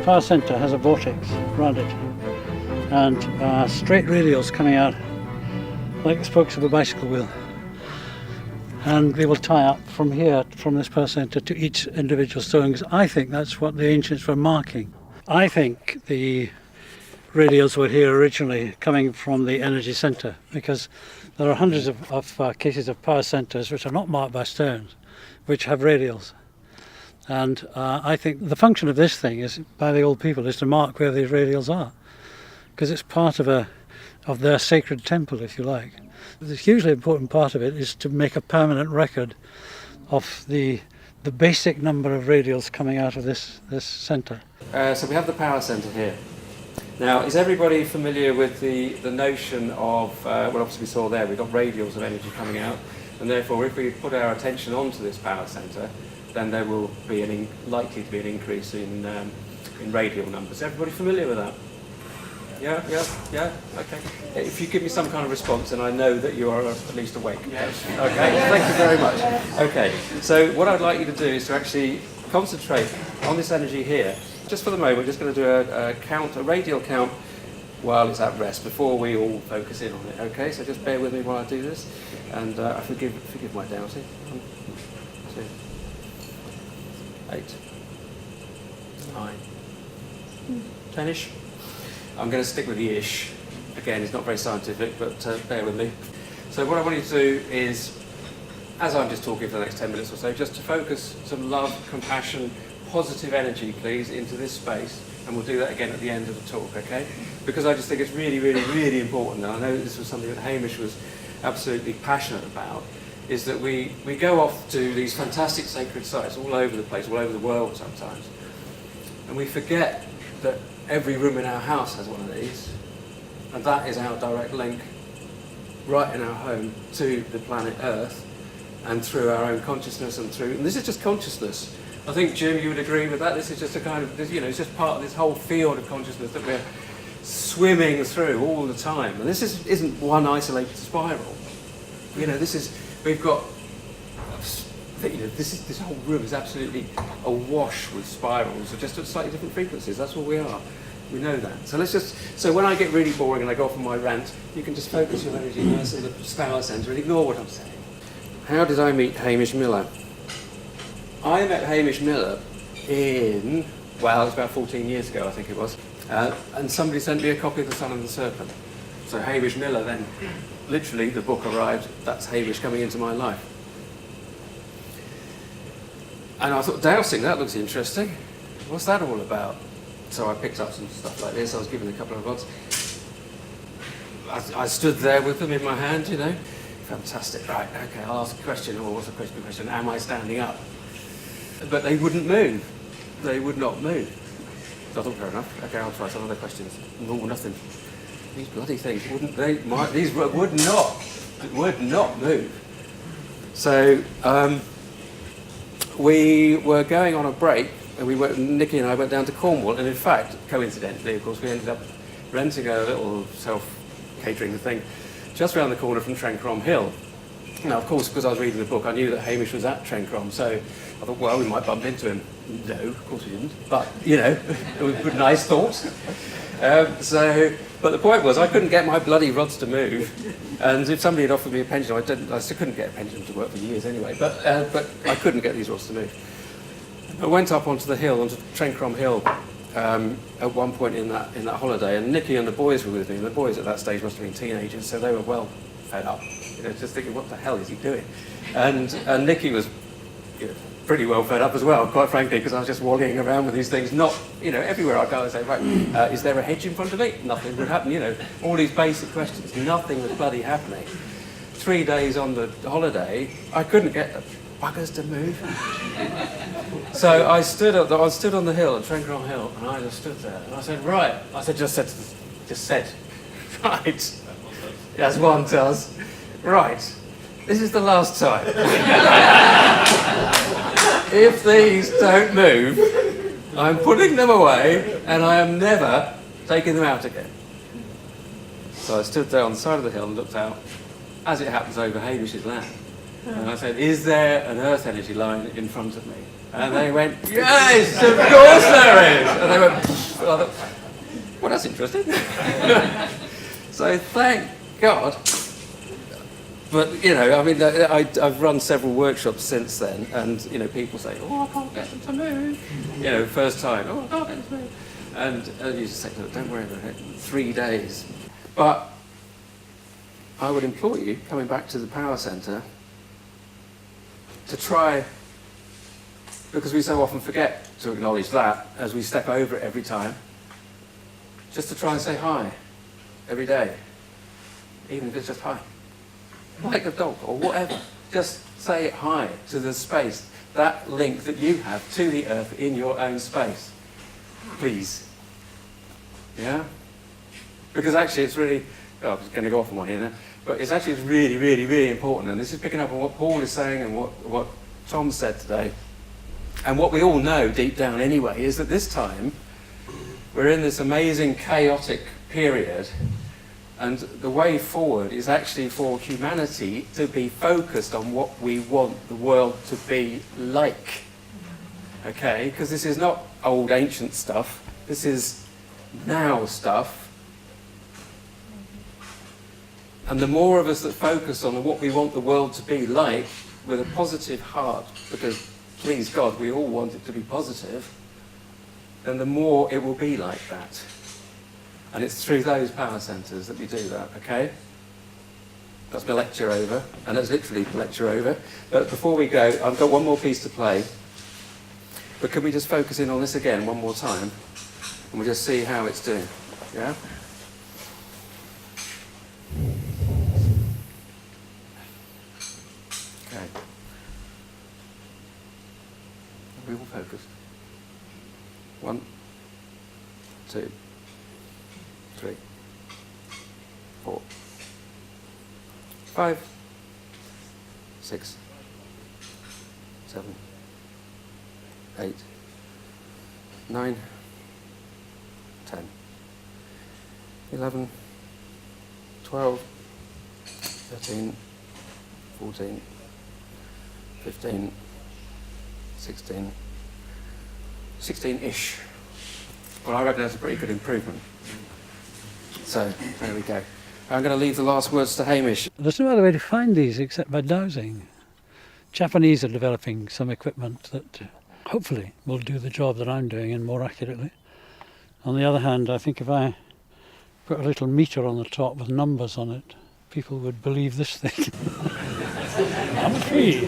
power centre has a vortex around it, and straight radials coming out like the spokes of a bicycle wheel. And they will tie up from here, from this power centre, to each individual stone, because I think that's what the ancients were marking. I think the radials were here originally coming from the energy centre, because there are hundreds of cases of power centres which are not marked by stones, which have radials. And I think the function of this thing is, by the old people, is to mark where these radials are, because it's part of their sacred temple, if you like. The hugely important part of it is to make a permanent record of the basic number of radials coming out of this centre. So we have the power centre here. Now, is everybody familiar with the notion of, well, obviously we saw there, we've got radials of energy coming out, and therefore if we put our attention onto this power centre, then there will be likely to be an increase in radial numbers. Everybody familiar with that? Yeah, okay. If you give me some kind of response, then I know that you are at least awake. Yes. Okay, thank you very much. Okay, so what I'd like you to do is to actually concentrate on this energy here. Just for the moment, we're just going to do a radial count while it's at rest, before we all focus in on it, okay? So just bear with me while I do this, and I forgive my doubting. 1, 2, 8, 9, 10-ish. I'm going to stick with the ish. Again, it's not very scientific, but bear with me. So what I want you to do is, as I'm just talking for the next 10 minutes or so, just to focus some love, compassion, positive energy, please, into this space, and we'll do that again at the end of the talk, okay? Because I just think it's really, really, really important, and I know this was something that Hamish was absolutely passionate about, is that we go off to these fantastic sacred sites all over the place, all over the world sometimes, and we forget that every room in our house has one of these, and that is our direct link right in our home to the planet Earth, and through our own consciousness, and this is just consciousness. I think, Jim, you would agree with that. This is just a kind of, it's just part of this whole field of consciousness that we're swimming through all the time. And this isn't one isolated spiral. We've got, this whole room is absolutely awash with spirals, just at slightly different frequencies. That's what we are. We know that. So when I get really boring and I go off on my rant, you can just focus your energy nice in the power centre and ignore what I'm saying. How did I meet Hamish Miller? I met Hamish Miller it was about 14 years ago, I think it was, and somebody sent me a copy of The Sun and the Serpent. So Hamish Miller then, literally the book arrived, that's Hamish coming into my life. And I thought, dowsing, that looks interesting. What's that all about? So I picked up some stuff like this, I was given a couple of odds. I stood there with them in my hand, Fantastic, right, okay, I'll ask a question, or what's the question, am I standing up? But they wouldn't move. They would not move. So I thought, fair enough. Okay, I'll try some other questions. No, nothing. These bloody things these would not move. So we were going on a break, and Nikki and I went down to Cornwall, and in fact, coincidentally, of course, we ended up renting a little self-catering thing just around the corner from Trencrom Hill. Now, of course, because I was reading the book, I knew that Hamish was at Trencrom, so I thought, well, we might bump into him. No, of course we didn't. But, it was good, nice thoughts. But the point was, I couldn't get my bloody rods to move. And if somebody had offered me a pension, I still couldn't get a pension to work for years anyway. But I couldn't get these rods to move. I went up onto the hill, onto Trencrom Hill, at one point in that holiday, and Nikki and the boys were with me. And the boys at that stage must have been teenagers, so they were well fed up. Just thinking, what the hell is he doing? And Nikki was pretty well fed up as well, quite frankly, because I was just walking around with these things, not, everywhere I go, I say, right, is there a hedge in front of me? Nothing would happen, all these basic questions, nothing was bloody happening. 3 days on the holiday, I couldn't get the buggers to move. So I stood on the hill, at Trencrom Hill, and I just stood there, and I said, right, just said, right, as one does. Right, this is the last time. If these don't move, I'm putting them away and I am never taking them out again. So I stood there on the side of the hill and looked out, as it happens, over Hamish's land. And I said, is there an earth energy line in front of me? And they went, yes, of course there is. And they went, well, that's interesting. So thank God. But, you know, I mean, I've run several workshops since then, and, you know, people say, oh, I can't get them to move. You know, first time, oh, I can't get them to move. And you just say, look, don't worry about it, 3 days. But I would implore you, coming back to the power centre, to try, because we so often forget to acknowledge that as we step over it every time, just to try and say hi every day, even if it's just hi. Like a dog or whatever, just say hi to the space, that link that you have to the earth in your own space. Please. Yeah? Because actually it's really, oh, I'm going to go off on one here now, but it's actually really, really, really important, and this is picking up on what Paul is saying and what Tom said today, and what we all know deep down anyway, is that this time we're in this amazing chaotic period, and the way forward is actually for humanity to be focused on what we want the world to be like. Okay? Because this is not old ancient stuff, this is now stuff. And the more of us that focus on what we want the world to be like, with a positive heart, because please God, we all want it to be positive, then the more it will be like that. And it's through those power centres that we do that, okay? That's my lecture over, and that's literally the lecture over. But before we go, I've got one more piece to play. But can we just focus in on this again one more time? And we'll just see how it's doing, yeah? Okay. Are we all focused? 1, 2, 3, 4, 5, 6, 7, 8, 9, 10, 11, 12, 13, 14, 15, 16, 16-ish. Well, I reckon that's a pretty good improvement. So, there we go. I'm going to leave the last words to Hamish. There's no other way to find these except by dowsing. Japanese are developing some equipment that hopefully will do the job that I'm doing and more accurately. On the other hand, I think if I put a little meter on the top with numbers on it, people would believe this thing. I'm free.